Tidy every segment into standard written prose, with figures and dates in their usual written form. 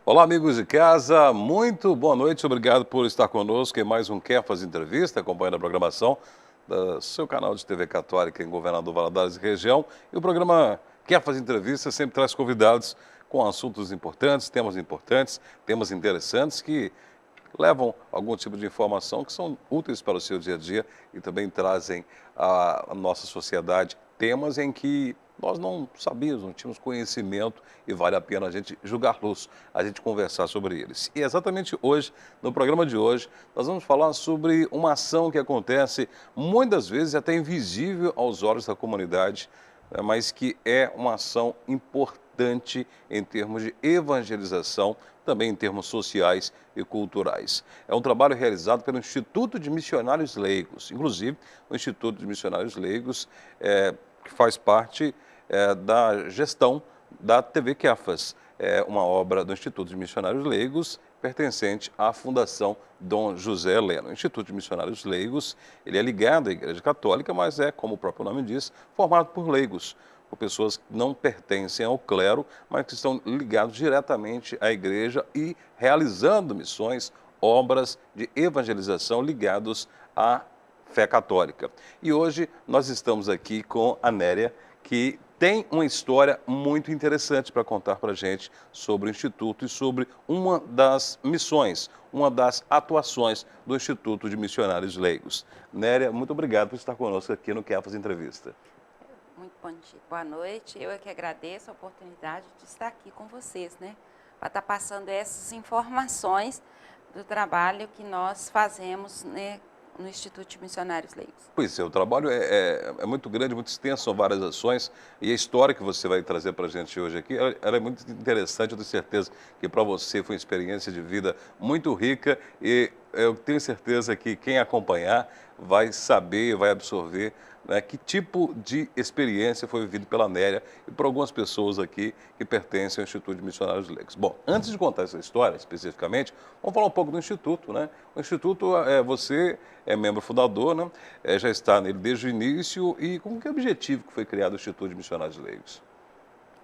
Olá, amigos de casa, muito boa noite, obrigado por estar conosco em mais um Quer Fazer Entrevista, acompanhando a programação do seu canal de TV Católica em Governador Valadares e região. E o programa Quer Fazer Entrevista sempre traz convidados com assuntos importantes, temas interessantes que levam algum tipo de informação que são úteis para o seu dia a dia e também trazem à nossa sociedade temas em que nós não sabíamos, não tínhamos conhecimento e vale a pena a gente julgar luz, a gente conversar sobre eles. E exatamente hoje, no programa de hoje, nós vamos falar sobre uma ação que acontece muitas vezes até invisível aos olhos da comunidade, mas que é uma ação importante em termos de evangelização, também em termos sociais e culturais. É um trabalho realizado pelo Instituto de Missionários Leigos. Inclusive, o Instituto de Missionários Leigos que faz parte da gestão da TV Kefas, uma obra do Instituto de Missionários Leigos, pertencente à Fundação Dom José Heleno. O Instituto de Missionários Leigos, ele é ligado à Igreja Católica, mas é, como o próprio nome diz, formado por leigos, por pessoas que não pertencem ao clero, mas que estão ligados diretamente à Igreja e realizando missões, obras de evangelização ligados à fé católica. E hoje nós estamos aqui com a Néria, que tem uma história muito interessante para contar para a gente sobre o Instituto e sobre uma das missões, uma das atuações do Instituto de Missionários Leigos. Néria, muito obrigado por estar conosco aqui no Quer Fazer Entrevista. Muito bom dia, boa noite. Eu é que agradeço a oportunidade de estar aqui com vocês, né? Para estar passando essas informações do trabalho que nós fazemos, né, no Instituto de Missionários Leigos. Pois é, o trabalho é muito grande, muito extenso, são várias ações, e a história que você vai trazer para a gente hoje aqui, ela é muito interessante, eu tenho certeza que para você foi uma experiência de vida muito rica, e eu tenho certeza que quem acompanhar vai saber, vai absorver, né, que tipo de experiência foi vivido pela Néria e por algumas pessoas aqui que pertencem ao Instituto de Missionários Leigos. Bom, antes de contar essa história especificamente, vamos falar um pouco do Instituto, né? O Instituto, você é membro fundador, né? Já está nele desde o início, e com que objetivo que foi criado o Instituto de Missionários Leigos?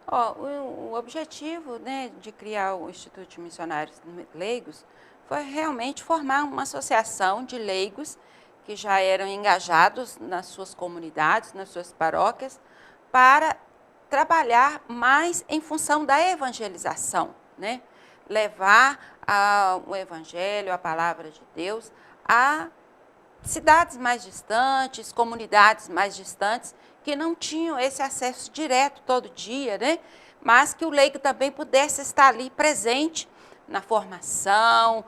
O objetivo, né, de criar o Instituto de Missionários Leigos foi realmente formar uma associação de leigos que já eram engajados nas suas comunidades, nas suas paróquias, para trabalhar mais em função da evangelização, né? Levar o evangelho, a palavra de Deus, a cidades mais distantes, comunidades mais distantes, que não tinham esse acesso direto todo dia, né? Mas que o leigo também pudesse estar ali presente na formação,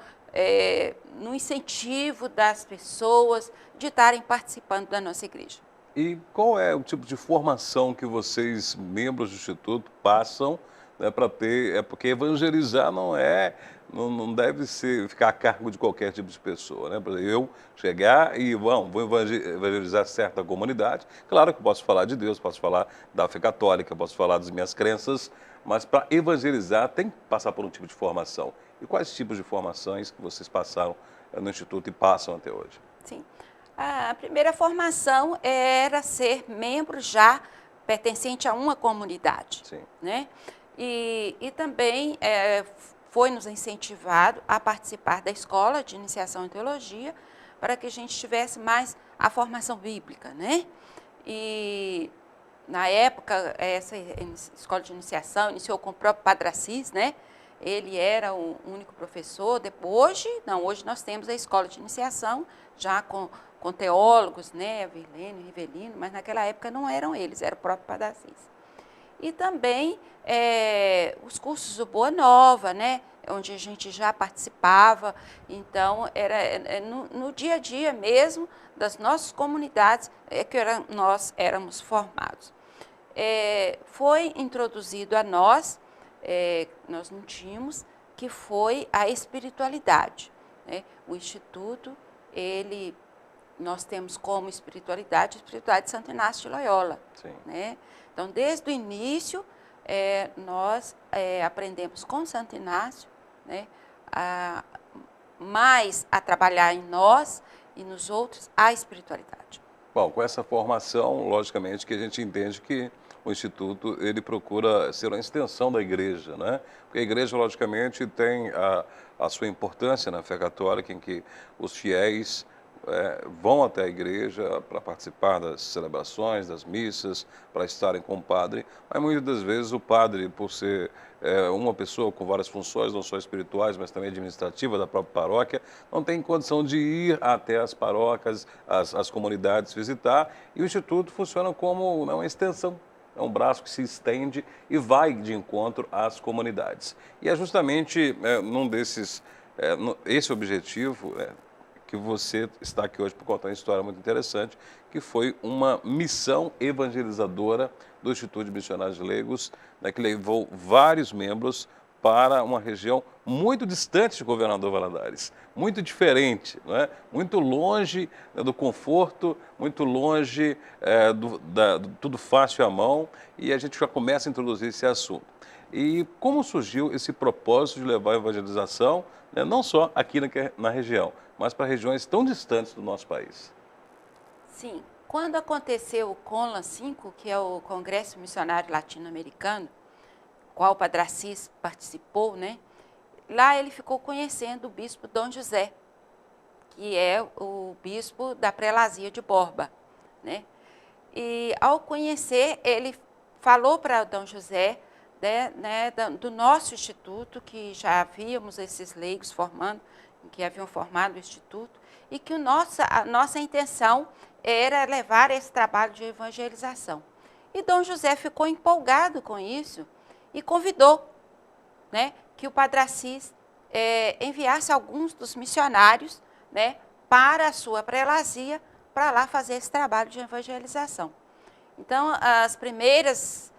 no incentivo das pessoas de estarem participando da nossa igreja. E qual é o tipo de formação que vocês, membros do Instituto, passam, né, para ter? É porque evangelizar não deve ficar a cargo de qualquer tipo de pessoa, né? Por exemplo, eu chegar e vou evangelizar certa comunidade, claro que eu posso falar de Deus, posso falar da fé católica, posso falar das minhas crenças, mas para evangelizar tem que passar por um tipo de formação. E quais tipos de formações que vocês passaram no Instituto e passam até hoje? Sim. A primeira formação era ser membro já pertencente a uma comunidade. Sim. Né? E também foi nos incentivado a participar da escola de iniciação em teologia para que a gente tivesse mais a formação bíblica. Né? E na época, essa escola de iniciação iniciou com o próprio Padre Assis, né? Ele era o único professor. Hoje nós temos a escola de iniciação, já com teólogos, né? Virlênio, Rivelino, mas naquela época não eram eles, era o próprio Padre Assis. E também os cursos do Boa Nova, né? Onde a gente já participava. Então, era no dia a dia mesmo das nossas comunidades que nós éramos formados. Foi introduzido a nós não tínhamos, que foi a espiritualidade. Né? O Instituto, nós temos como espiritualidade a espiritualidade de Santo Inácio de Loyola. Sim. Né? Então, desde o início, nós aprendemos com Santo Inácio, né, mais a trabalhar em nós e nos outros a espiritualidade. Bom, com essa formação, logicamente que a gente entende que o Instituto ele procura ser uma extensão da igreja, né? Porque a igreja, logicamente, tem a sua importância na fé católica, em que os fiéis vão até a igreja para participar das celebrações, das missas, para estarem com o padre, mas muitas das vezes o padre, por ser uma pessoa com várias funções, não só espirituais, mas também administrativas da própria paróquia, não tem condição de ir até as paróquias, as comunidades visitar, e o Instituto funciona como uma extensão. É um braço que se estende e vai de encontro às comunidades. E é justamente esse objetivo que você está aqui hoje para contar uma história muito interessante, que foi uma missão evangelizadora do Instituto de Missionários Leigos, né, que levou vários membros para uma região muito distante de Governador Valadares, muito diferente, né? Muito longe, né, do conforto, muito longe do tudo fácil à mão, e a gente já começa a introduzir esse assunto. E como surgiu esse propósito de levar a evangelização, né, não só aqui na região, mas para regiões tão distantes do nosso país? Sim, quando aconteceu o CONLA 5, que é o Congresso Missionário Latino-Americano, qual o Padre Assis participou, né? Lá ele ficou conhecendo o bispo Dom José, que é o bispo da prelazia de Borba, né? E ao conhecer, ele falou para Dom José, né, do nosso instituto, que já havíamos esses leigos formando, que haviam formado o instituto, e que a nossa intenção era levar esse trabalho de evangelização. E Dom José ficou empolgado com isso e convidou, né, que o Padre Assis enviasse alguns dos missionários, né, para a sua prelazia, para lá fazer esse trabalho de evangelização. Então, as primeiras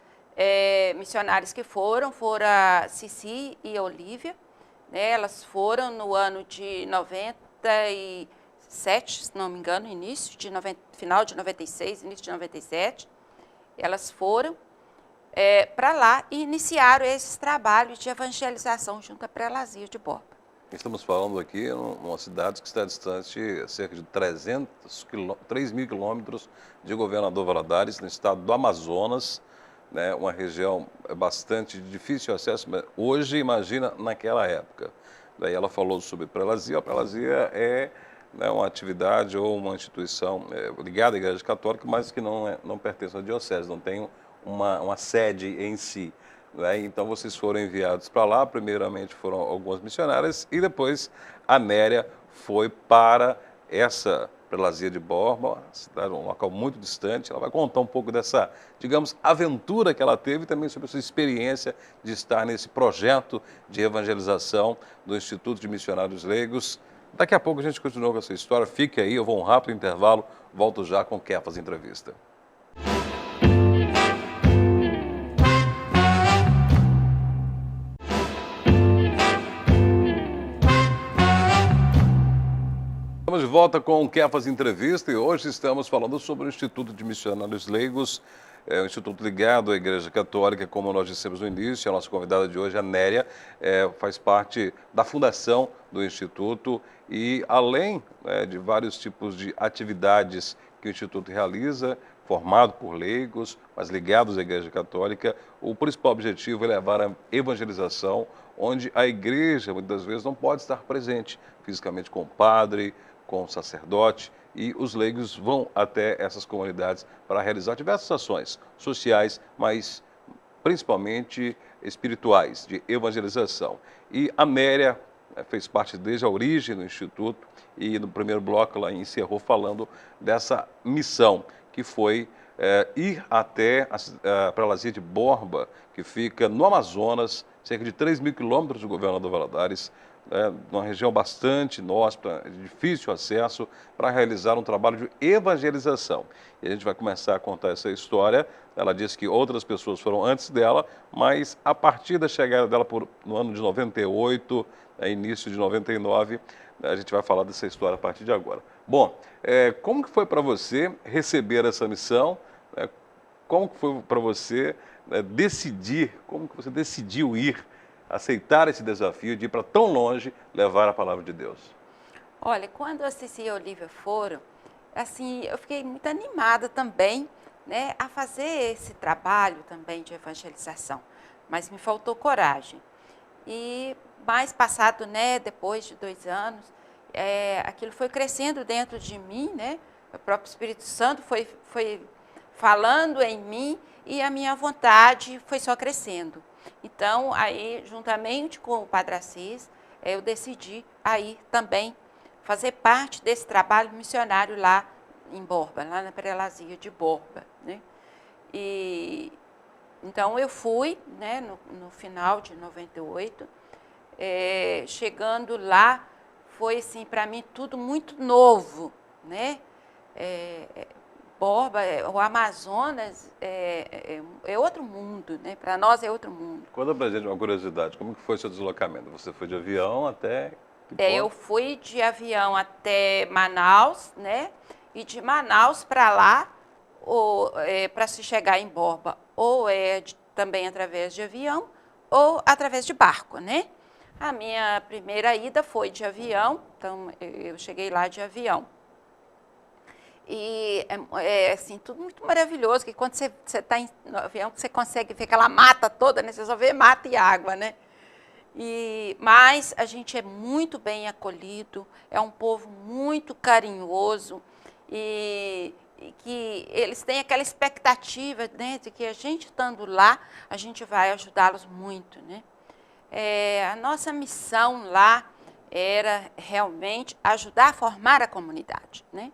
missionárias que foram a Cici e a Olívia, né, elas foram no ano de 97, se não me engano, final de 96, início de 97, elas foram para lá e iniciaram esse trabalho de evangelização junto à prelazia de Borba. Estamos falando aqui numa cidade que está distante cerca de 3 mil quilômetros de Governador Valadares, no estado do Amazonas, né, uma região bastante de difícil acesso, mas hoje imagina naquela época. Daí ela falou sobre prelazia. A prelazia é, né, uma atividade ou uma instituição ligada à Igreja Católica, mas que não pertence à diocese, não tem uma sede em si. Né? Então vocês foram enviados para lá, primeiramente foram algumas missionárias e depois a Néria foi para essa prelazia de Borba, cidade, um local muito distante. Ela vai contar um pouco dessa, digamos, aventura que ela teve e também sobre a sua experiência de estar nesse projeto de evangelização do Instituto de Missionários Leigos. Daqui a pouco a gente continua com essa história. Fique aí, eu vou um rápido intervalo, volto já com o Kefas Entrevista. Estamos de volta com o Kefas Entrevista e hoje estamos falando sobre o Instituto de Missionários Leigos, um instituto ligado à Igreja Católica, como nós dissemos no início. A nossa convidada de hoje, a Néria, faz parte da fundação do Instituto e, além de vários tipos de atividades que o Instituto realiza, formado por leigos, mas ligados à Igreja Católica, o principal objetivo é levar a evangelização, onde a Igreja, muitas vezes, não pode estar presente fisicamente com o padre, com o sacerdote, e os leigos vão até essas comunidades para realizar diversas ações sociais, mas principalmente espirituais, de evangelização. E a Néria fez parte desde a origem do Instituto e no primeiro bloco ela encerrou falando dessa missão, que foi ir até a prelazia de Borba, que fica no Amazonas, cerca de 3 mil quilômetros do Governador Valadares, numa região bastante inóspita, de difícil acesso, para realizar um trabalho de evangelização. E a gente vai começar a contar essa história. Ela disse que outras pessoas foram antes dela, mas a partir da chegada dela no ano de 98, início de 99, a gente vai falar dessa história a partir de agora. Bom, como que foi para você receber essa missão? Como que foi para você decidir, como que você decidiu aceitar esse desafio de ir para tão longe levar a palavra de Deus? Olha, quando a Cici e a Olívia foram, assim, eu fiquei muito animada também, né, a fazer esse trabalho também de evangelização, mas me faltou coragem. E mais passado, né, depois de 2 anos, aquilo foi crescendo dentro de mim, né, o próprio Espírito Santo foi falando em mim e a minha vontade foi só crescendo. Então, aí, juntamente com o Padre Assis, eu decidi aí também fazer parte desse trabalho missionário lá em Borba, lá na prelazia de Borba, né? E então eu fui, né, no final de 98, chegando lá, foi assim, para mim tudo muito novo, né? Borba, o Amazonas é outro mundo, né? Para nós é outro mundo. Conta pra gente uma curiosidade, como que foi o seu deslocamento? Você foi de avião até que Eu ponto? fui de avião até Manaus, né? E de Manaus para lá, para se chegar em Borba, ou também através de avião, ou através de barco, né? A minha primeira ida foi de avião, então eu cheguei lá de avião. E assim, tudo muito maravilhoso, que quando você está no avião, você consegue ver aquela mata toda, né? Você só vê mata e água, né? Mas a gente é muito bem acolhido, é um povo muito carinhoso e que eles têm aquela expectativa, né, de que a gente estando lá, a gente vai ajudá-los muito, né? A nossa missão lá era realmente ajudar a formar a comunidade, né?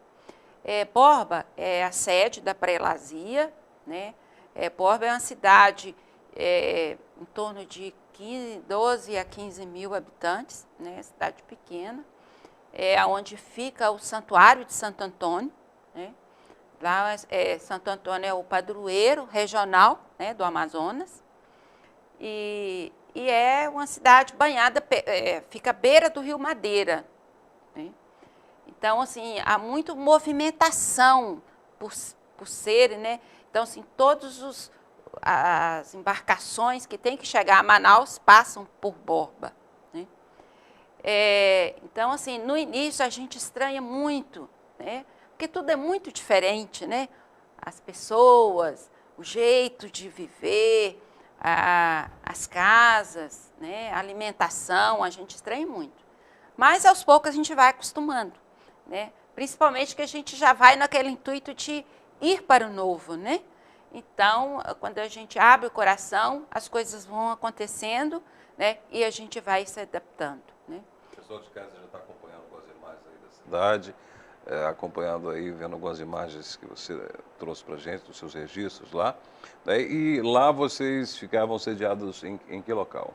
Borba é a sede da prelazia, né? Borba é uma cidade em torno de 12 a 15 mil habitantes, né? Cidade pequena, onde fica o Santuário de Santo Antônio, né? Lá Santo Antônio é o padroeiro regional, né, do Amazonas, e é uma cidade banhada, fica à beira do Rio Madeira, né? Então, assim, há muita movimentação por ser, né? Então, assim, as embarcações que têm que chegar a Manaus passam por Borba, né? Então, assim, no início a gente estranha muito, né? Porque tudo é muito diferente, né? As pessoas, o jeito de viver, as casas, né? A alimentação, a gente estranha muito. Mas, aos poucos, a gente vai acostumando, né? Principalmente que a gente já vai naquele intuito de ir para o novo, né? Então, quando a gente abre o coração, as coisas vão acontecendo, né? E a gente vai se adaptando, né? O pessoal de casa já está acompanhando algumas imagens aí da cidade, acompanhando aí, vendo algumas imagens que você trouxe para a gente, dos seus registros lá, né? E lá vocês ficavam sediados em que local?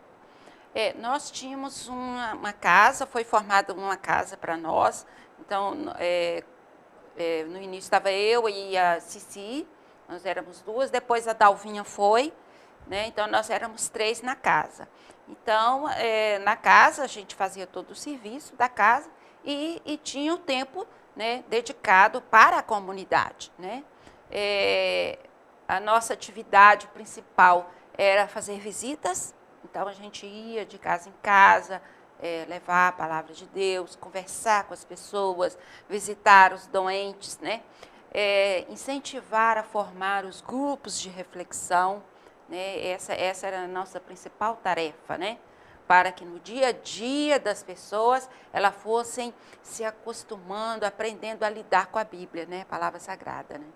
Nós tínhamos uma casa, foi formada uma casa para nós. Então, no início estava eu e a Cici, nós éramos 2, depois a Dalvinha foi, né? Então nós éramos 3 na casa. Então, na casa a gente fazia todo o serviço da casa e tinha o tempo, né, dedicado para a comunidade, né? A nossa atividade principal era fazer visitas. Então, a gente ia de casa em casa, levar a palavra de Deus, conversar com as pessoas, visitar os doentes, né? Incentivar a formar os grupos de reflexão, né? Essa era a nossa principal tarefa, né? Para que no dia a dia das pessoas, elas fossem se acostumando, aprendendo a lidar com a Bíblia, né? A palavra sagrada, né?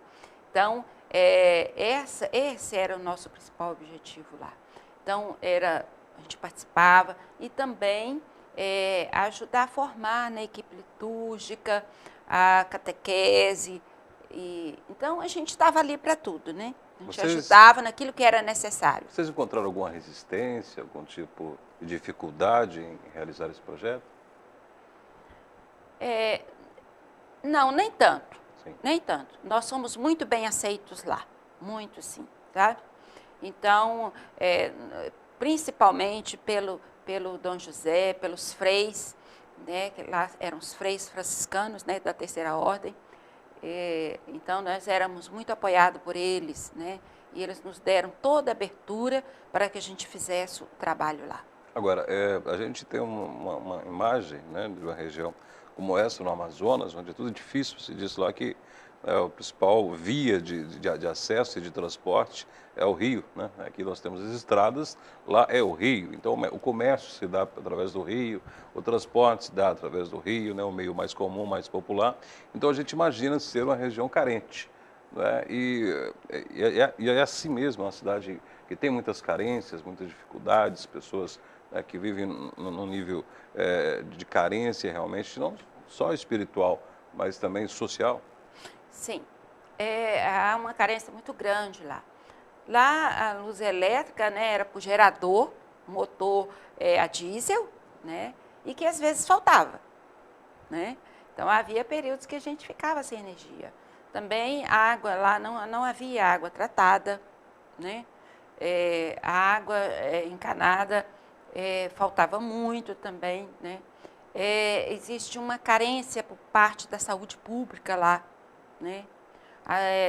Então, esse era o nosso principal objetivo lá. Então, a gente participava e também ajudar a formar na equipe litúrgica, a catequese. Então, a gente estava ali para tudo, né? A gente ajudava naquilo que era necessário. Vocês encontraram alguma resistência, algum tipo de dificuldade em realizar esse projeto? Não, nem tanto. Sim. Nem tanto. Nós somos muito bem aceitos lá, muito sim, sabe? Então, principalmente pelo Dom José, pelos freis, né, que lá eram os freis franciscanos, né, da Terceira Ordem. Então, nós éramos muito apoiados por eles, né, e eles nos deram toda a abertura para que a gente fizesse o trabalho lá. Agora, a gente tem uma imagem, né, de uma região como essa, no Amazonas, onde é tudo difícil, se diz lá que O principal via de acesso e de transporte é o rio, né? Aqui nós temos as estradas, lá é o rio. Então, o comércio se dá através do rio, o transporte se dá através do rio, né? O meio mais comum, mais popular. Então, a gente imagina ser uma região carente, né? E é assim mesmo, é uma cidade que tem muitas carências, muitas dificuldades, pessoas, né, que vivem num nível de carência realmente, não só espiritual, mas também social. Sim, há uma carência muito grande lá. Lá a luz elétrica, né, era por gerador, motor a diesel, né, e que às vezes faltava, né? Então havia períodos que a gente ficava sem energia. Também a água lá não havia água tratada, né? A água encanada faltava muito também, né? Existe uma carência por parte da saúde pública lá, né?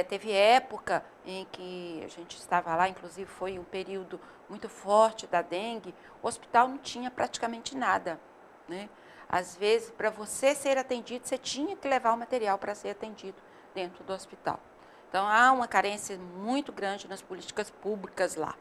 Teve época em que a gente estava lá, inclusive foi um período muito forte da dengue, o hospital não tinha praticamente nada, né? Às vezes, para você ser atendido, você tinha que levar o material para ser atendido dentro do hospital. Então, há uma carência muito grande nas políticas públicas lá.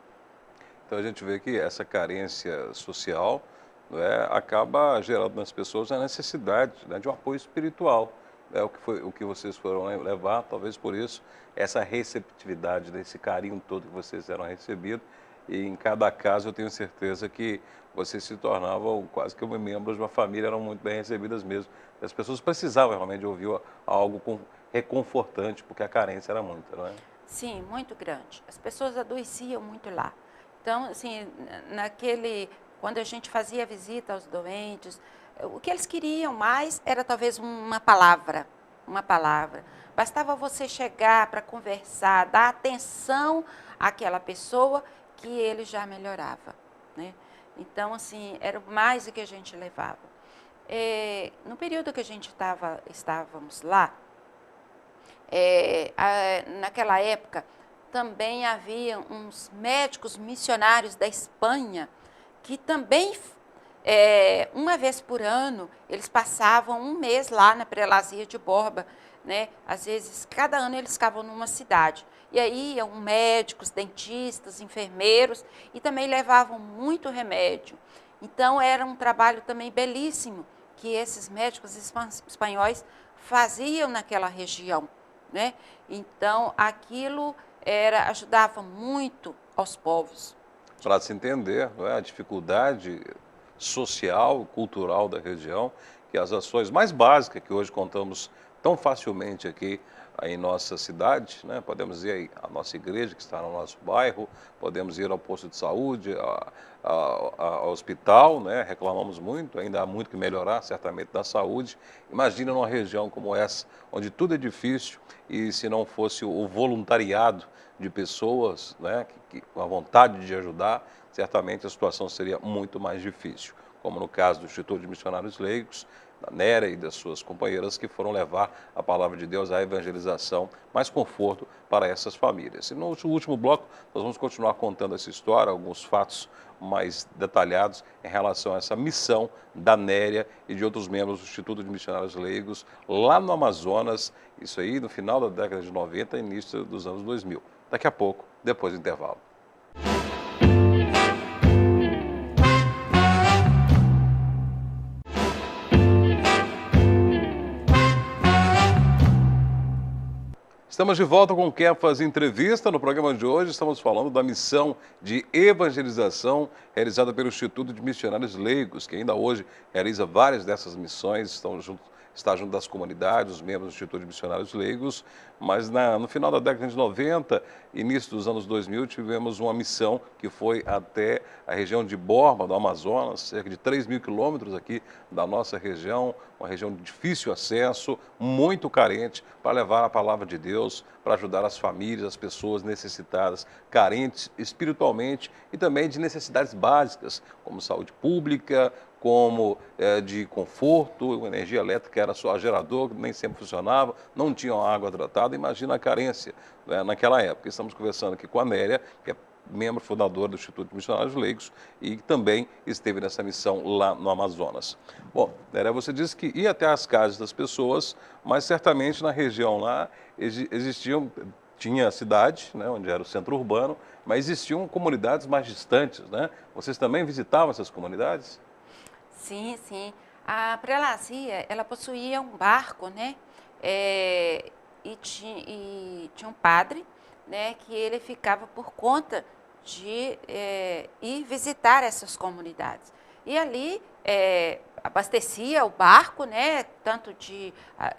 Então a gente vê que essa carência social, né, acaba gerando nas pessoas a necessidade, né, de um apoio espiritual. É o que vocês foram levar, talvez por isso, essa receptividade, desse carinho todo que vocês eram recebidos. E em cada caso eu tenho certeza que vocês se tornavam quase que membros de uma família, eram muito bem recebidas mesmo. As pessoas precisavam realmente ouvir algo reconfortante, porque a carência era muita, não é? Sim, muito grande. As pessoas adoeciam muito lá. Então, assim, quando a gente fazia visita aos doentes, o que eles queriam mais era talvez uma palavra, uma palavra. Bastava você chegar para conversar, dar atenção àquela pessoa que ele já melhorava, né? Então, assim, era mais o que a gente levava. No período que a gente estávamos lá, naquela época, também havia uns médicos missionários da Espanha que também, uma vez por ano, eles passavam um mês lá na Prelazia de Borba, né? Às vezes, cada ano eles ficavam numa cidade. E aí iam médicos, dentistas, enfermeiros e também levavam muito remédio. Então, era um trabalho também belíssimo que esses médicos espanhóis faziam naquela região, né? Então, aquilo ajudava muito aos povos. Para se entender, não é, a dificuldade social, cultural da região, que as ações mais básicas que hoje contamos tão facilmente aqui em nossa cidade, né? Podemos ir aí à nossa igreja que está no nosso bairro, podemos ir ao posto de saúde, ao hospital, né? Reclamamos muito, ainda há muito que melhorar, certamente, da saúde. Imagina numa região como essa, onde tudo é difícil e se não fosse o voluntariado de pessoas, né, com a vontade de ajudar, certamente a situação seria muito mais difícil, como no caso do Instituto de Missionários Leigos, da Néria e das suas companheiras, que foram levar a palavra de Deus, a evangelização, mais conforto para essas famílias. E no último bloco, nós vamos continuar contando essa história, alguns fatos mais detalhados em relação a essa missão da Néria e de outros membros do Instituto de Missionários Leigos, lá no Amazonas, isso aí no final da década de 90 e início dos anos 2000. Daqui a pouco, depois do intervalo. Estamos de volta com o Kefas Entrevista. No programa de hoje estamos falando da missão de evangelização realizada pelo Instituto de Missionários Leigos, que ainda hoje realiza várias dessas missões, está junto das comunidades, os membros do Instituto de Missionários Leigos, mas no final da década de 90, início dos anos 2000, tivemos uma missão que foi até a região de Borba, do Amazonas, cerca de 3.000 quilômetros aqui da nossa região, uma região de difícil acesso, muito carente, para levar a palavra de Deus, para ajudar as famílias, as pessoas necessitadas, carentes espiritualmente e também de necessidades básicas, como saúde pública, como de conforto, energia elétrica era só gerador, nem sempre funcionava, não tinham água tratada, imagina a carência, né, naquela época. Estamos conversando aqui com a Néria, que é membro fundador do Instituto de Missionários Leigos e também esteve nessa missão lá no Amazonas. Bom, Nerea, você disse que ia até as casas das pessoas, mas certamente na região lá tinha a cidade, né, onde era o centro urbano, mas existiam comunidades mais distantes, né? Vocês também visitavam essas comunidades? Sim, sim. A prelazia, ela possuía um barco, né? E tinha um padre, né? Que ele ficava por conta de ir visitar essas comunidades. E ali abastecia o barco, né? Tanto de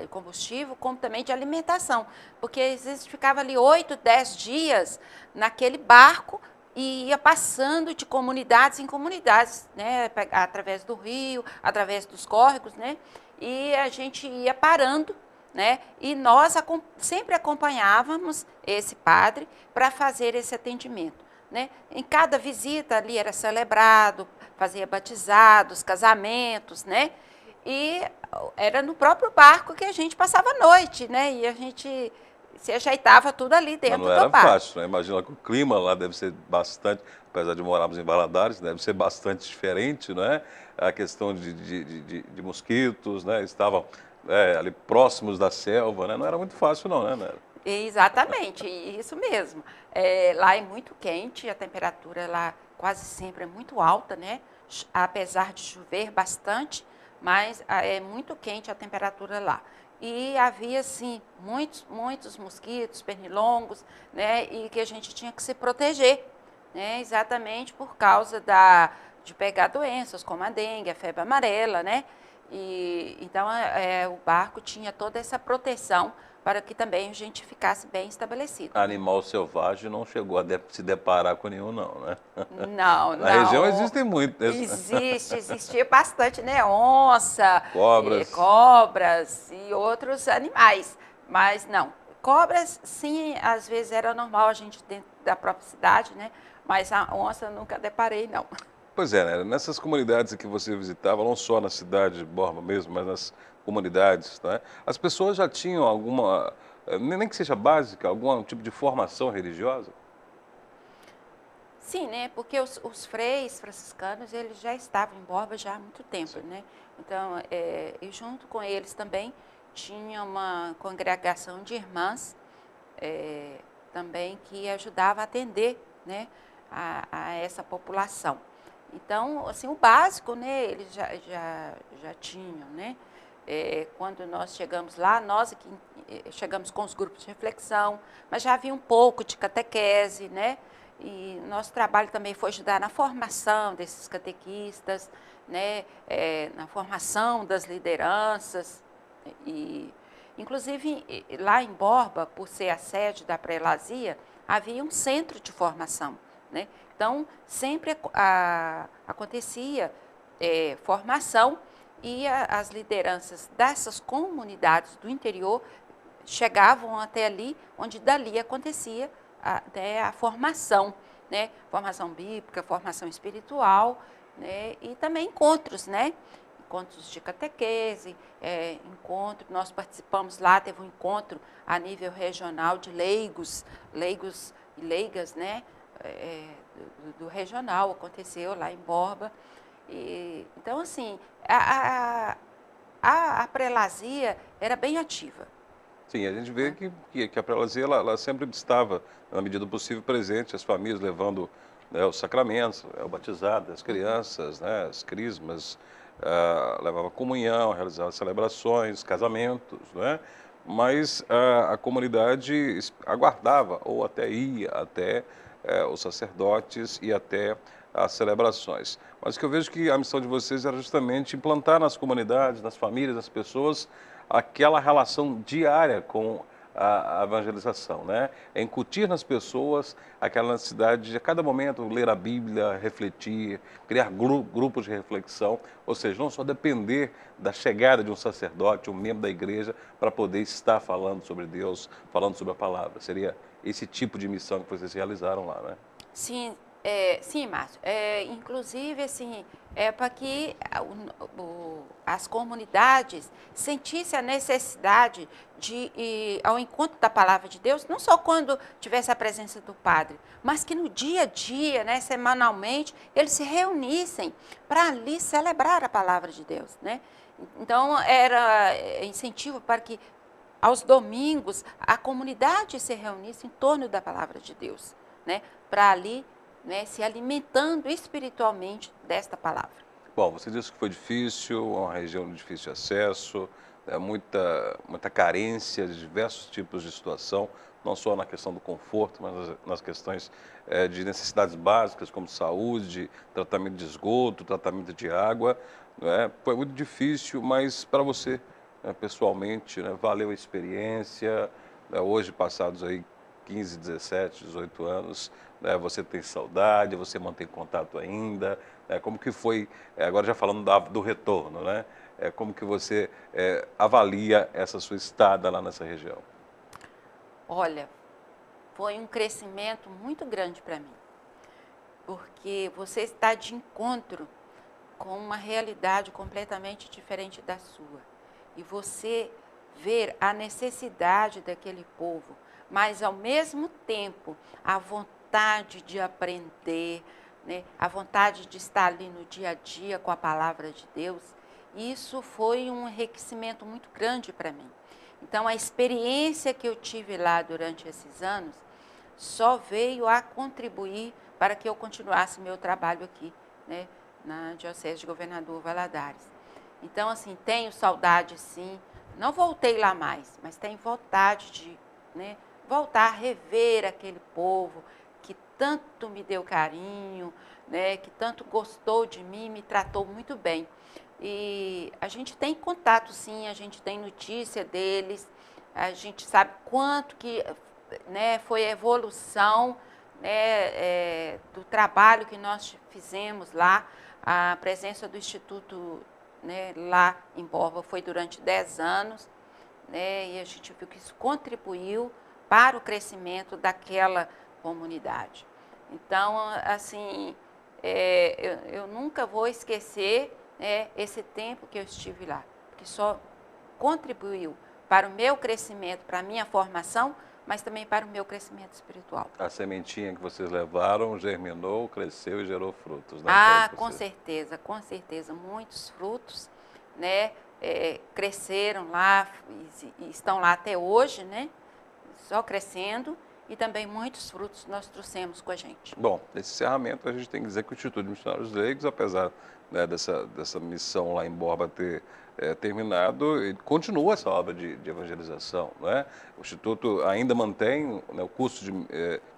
combustível como também de alimentação. Porque às vezes ficava ali 8, 10 dias naquele barco, e ia passando de comunidades em comunidades, né, através do rio, através dos córregos, né, e a gente ia parando, né, e nós sempre acompanhávamos esse padre para fazer esse atendimento, né. Em cada visita ali era celebrado, fazia batizados, casamentos, né, e era no próprio barco que a gente passava a noite, né, e a gente se ajeitava tudo ali Mas dentro não do era barco. fácil, né? Imagina que o clima lá deve ser bastante, apesar de morarmos em Valadares, deve ser bastante diferente, não é? A questão de mosquitos, né? Estavam ali próximos da selva, né? Não era muito fácil não, né, Nera? Exatamente, isso mesmo. Lá é muito quente, a temperatura lá quase sempre é muito alta, né? Apesar de chover bastante, mas é muito quente a temperatura lá. E havia, assim, muitos mosquitos, pernilongos, né? E que a gente tinha que se proteger, né? Exatamente por causa de pegar doenças como a dengue, a febre amarela, né? E então o barco tinha toda essa proteção para que também a gente ficasse bem estabelecido. Animal selvagem não chegou a se deparar com nenhum não, né? Não, Na região não. existem muitos. Existia bastante, né? Onça, Cobras. cobras e outros animais. Mas não, cobras, sim, às vezes era normal a gente dentro da própria cidade, né? Mas a onça eu nunca deparei, não. Pois é, né? Nessas comunidades que você visitava, não só na cidade de Borba mesmo, mas nas comunidades, né? As pessoas já tinham alguma, nem que seja básica, algum tipo de formação religiosa? Sim, né? Porque os freis franciscanos, eles já estavam em Borba já há muito tempo, Sim. né? Então, e junto com eles também tinha uma congregação de irmãs também que ajudava a atender, né, a essa população. Então, assim, o básico, né, eles já tinham, né? Quando nós chegamos lá, nós aqui chegamos com os grupos de reflexão, mas já havia um pouco de catequese, né? E nosso trabalho também foi ajudar na formação desses catequistas, né? Na formação das lideranças. E, inclusive, lá em Borba, por ser a sede da prelazia, havia um centro de formação, né? Então, sempre acontecia formação e as lideranças dessas comunidades do interior chegavam até ali, onde dali acontecia a formação, né? Formação bíblica, formação espiritual, né? E também encontros, né? Encontros de catequese, nós participamos lá, teve um encontro a nível regional de leigos e leigas, né? Do regional, aconteceu lá em Borba. Então, assim, a prelazia era bem ativa. Sim, a gente vê que a prelazia ela sempre estava, na medida do possível, presente, as famílias levando, né, os sacramentos, o batizado, as crianças, né, as crismas, levava comunhão, realizava celebrações, casamentos, né? Mas a comunidade aguardava, ou até ia até os sacerdotes e até as celebrações. Mas o que eu vejo que a missão de vocês era justamente implantar nas comunidades, nas famílias, nas pessoas, aquela relação diária com a evangelização, né? É incutir nas pessoas aquela necessidade de, a cada momento, ler a Bíblia, refletir, criar grupos de reflexão, ou seja, não só depender da chegada de um sacerdote, um membro da igreja, para poder estar falando sobre Deus, falando sobre a palavra. Seria esse tipo de missão que vocês realizaram lá, né? Sim, Sim, Márcio. Inclusive, assim, para que as comunidades sentissem a necessidade de ir ao encontro da palavra de Deus, não só quando tivesse a presença do padre, mas que no dia a dia, né, semanalmente, eles se reunissem para ali celebrar a palavra de Deus, né? Então, era incentivo para que aos domingos a comunidade se reunisse em torno da palavra de Deus, né? Para ali, né, se alimentando espiritualmente desta palavra. Bom, você disse que foi difícil, uma região de difícil acesso, muita carência de diversos tipos de situação, não só na questão do conforto, mas nas questões de necessidades básicas, como saúde, tratamento de esgoto, tratamento de água. Não é? Foi muito difícil, mas para você, pessoalmente, né, valeu a experiência. Né, hoje, passados aí 15, 17, 18 anos, né, você tem saudade, você mantém contato ainda, né, como que foi, agora já falando do retorno, né, como que você avalia essa sua estada lá nessa região? Olha, foi um crescimento muito grande para mim, porque você está de encontro com uma realidade completamente diferente da sua. E você ver a necessidade daquele povo, mas ao mesmo tempo a vontade de aprender, né? A vontade de estar ali no dia a dia com a palavra de Deus, isso foi um enriquecimento muito grande para mim. Então, a experiência que eu tive lá durante esses anos só veio a contribuir para que eu continuasse meu trabalho aqui, né, na Diocese de Governador Valadares. Então, assim, tenho saudade, sim. Não voltei lá mais, mas tenho vontade de, né, voltar a rever aquele povo que tanto me deu carinho, né, que tanto gostou de mim, me tratou muito bem. E a gente tem contato, sim, a gente tem notícia deles, a gente sabe quanto que, né, foi a evolução, né, do trabalho que nós fizemos lá. A presença do Instituto, né, lá em Borba foi durante 10 anos, né, e a gente viu que isso contribuiu para o crescimento daquela comunidade. Então, assim, eu nunca vou esquecer, né, esse tempo que eu estive lá, que só contribuiu para o meu crescimento, para a minha formação, mas também para o meu crescimento espiritual. A sementinha que vocês levaram germinou, cresceu e gerou frutos, né? Com certeza, muitos frutos, né, cresceram lá e estão lá até hoje, né, só crescendo, e também muitos frutos nós trouxemos com a gente. Bom, nesse encerramento a gente tem que dizer que o Instituto de Missionários Leigos, apesar, né, dessa missão lá em Borba ter terminado, ele continua essa obra de evangelização. Né? O Instituto ainda mantém, né, o curso de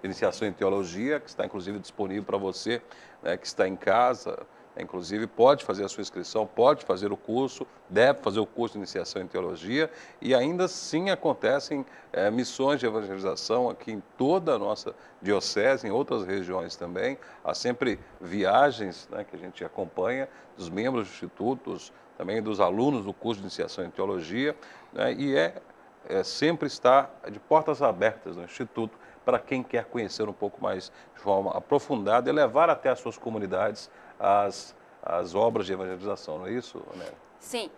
iniciação em teologia, que está inclusive disponível para você, né, que está em casa. Inclusive, pode fazer a sua inscrição, pode fazer o curso, deve fazer o curso de iniciação em teologia, e ainda sim acontecem missões de evangelização aqui em toda a nossa diocese, em outras regiões também. Há sempre viagens, né, que a gente acompanha dos membros do Instituto, também dos alunos do curso de iniciação em teologia, né, e sempre está de portas abertas no Instituto para quem quer conhecer um pouco mais de forma aprofundada e levar até as suas comunidades as obras de evangelização, não é isso, Né? Sim,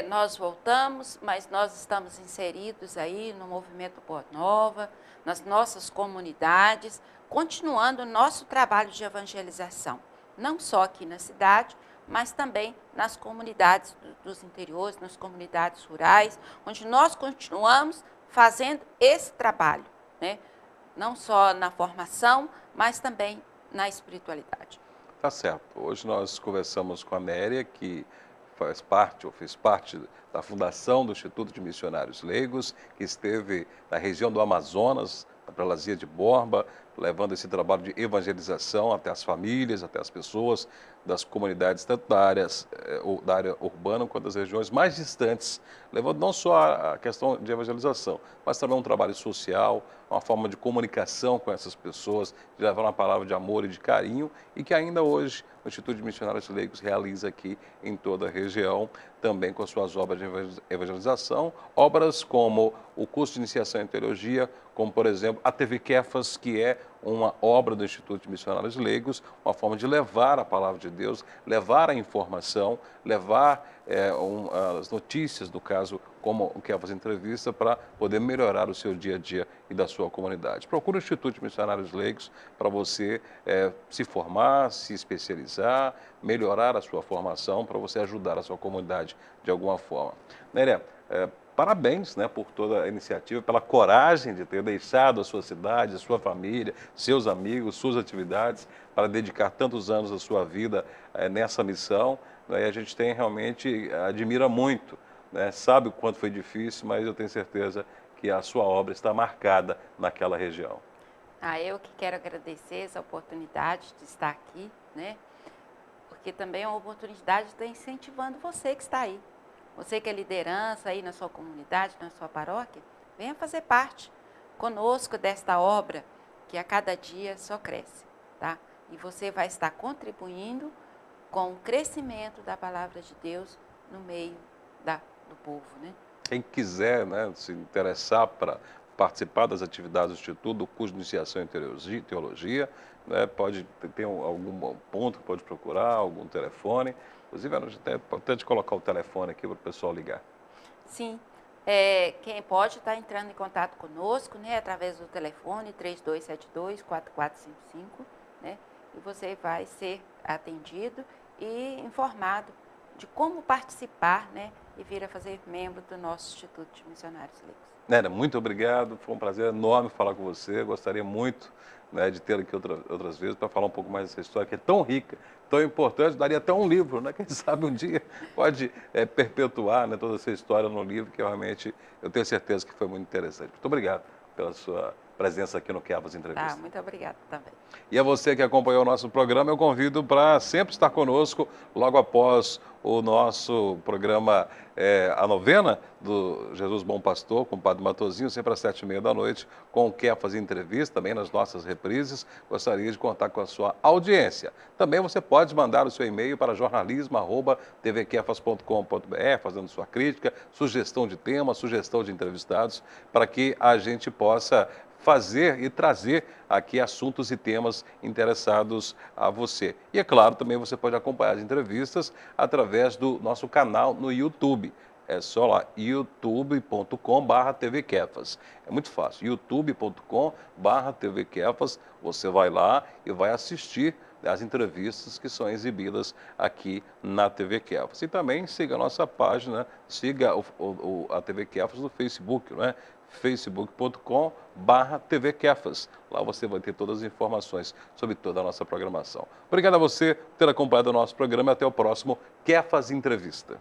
nós voltamos, mas nós estamos inseridos aí no movimento Boa Nova, nas nossas comunidades, continuando o nosso trabalho de evangelização, não só aqui na cidade, mas também nas comunidades dos interiores, nas comunidades rurais, onde nós continuamos fazendo esse trabalho, né? Não só na formação, mas também na espiritualidade. Tá certo. Hoje nós conversamos com a Néria, que faz parte, ou fez parte da fundação do Instituto de Missionários Leigos, que esteve na região do Amazonas, na prelazia de Borba, levando esse trabalho de evangelização até as famílias, até as pessoas das comunidades, tanto da área urbana quanto das regiões mais distantes, levando não só a questão de evangelização, mas também um trabalho social, uma forma de comunicação com essas pessoas, de levar uma palavra de amor e de carinho, e que ainda hoje o Instituto de Missionários Leigos realiza aqui em toda a região, também com suas obras de evangelização, obras como o curso de iniciação em teologia, como, por exemplo, a TV Kefas, que é uma obra do Instituto de Missionários Leigos, uma forma de levar a palavra de Deus, levar a informação, levar as notícias, no caso, como quer fazer entrevista, para poder melhorar o seu dia a dia e da sua comunidade. Procure o Instituto de Missionários Leigos para você se formar, se especializar, melhorar a sua formação, para você ajudar a sua comunidade de alguma forma. Nélia, parabéns, né, por toda a iniciativa, pela coragem de ter deixado a sua cidade, a sua família, seus amigos, suas atividades, para dedicar tantos anos da sua vida nessa missão. Né, e a gente realmente admira muito, né, sabe o quanto foi difícil, mas eu tenho certeza que a sua obra está marcada naquela região. Eu que quero agradecer essa oportunidade de estar aqui, né? Porque também é uma oportunidade de estar incentivando você que está aí. Você que é liderança aí na sua comunidade, na sua paróquia, venha fazer parte conosco desta obra que a cada dia só cresce, tá? E você vai estar contribuindo com o crescimento da palavra de Deus no meio do povo, né? Quem quiser, né, se interessar para participar das atividades do Instituto, do curso de iniciação em teologia, né, pode ter algum ponto que pode procurar, algum telefone. Inclusive, é importante colocar o telefone aqui para o pessoal ligar. Sim. Quem pode estar entrando em contato conosco, né, através do telefone 3272-4455, né, e você vai ser atendido e informado de como participar, né, e vir a fazer membro do nosso Instituto de Missionários Leigos. Nélia, muito obrigado, foi um prazer enorme falar com você, gostaria muito, né, de ter aqui outras vezes para falar um pouco mais dessa história que é tão rica, tão importante, daria até um livro, né, quem sabe um dia pode perpetuar, né, toda essa história no livro, que realmente eu tenho certeza que foi muito interessante. Muito obrigado pela sua presença aqui no Chiapas Entrevista. Muito obrigada também. E a você que acompanhou o nosso programa, eu convido para sempre estar conosco logo após o nosso programa, a novena do Jesus Bom Pastor, com o Padre Matosinho, sempre às 7h30 com o Chiapas Entrevista, também nas nossas reprises. Gostaria de contar com a sua audiência. Também você pode mandar o seu e-mail para jornalismo@tvchiapas.com.br, fazendo sua crítica, sugestão de tema, sugestão de entrevistados, para que a gente possa fazer e trazer aqui assuntos e temas interessados a você. E é claro, também você pode acompanhar as entrevistas através do nosso canal no YouTube. É só lá, youtube.com/tvkefas. É muito fácil, youtube.com/tvkefas. Você vai lá e vai assistir as entrevistas que são exibidas aqui na TV Chiapas. E também siga a nossa página, siga a TV Chiapas no Facebook, não é? facebook.com/tvkefas. Lá você vai ter todas as informações sobre toda a nossa programação. Obrigado a você por ter acompanhado o nosso programa e até o próximo Chiapas Entrevista.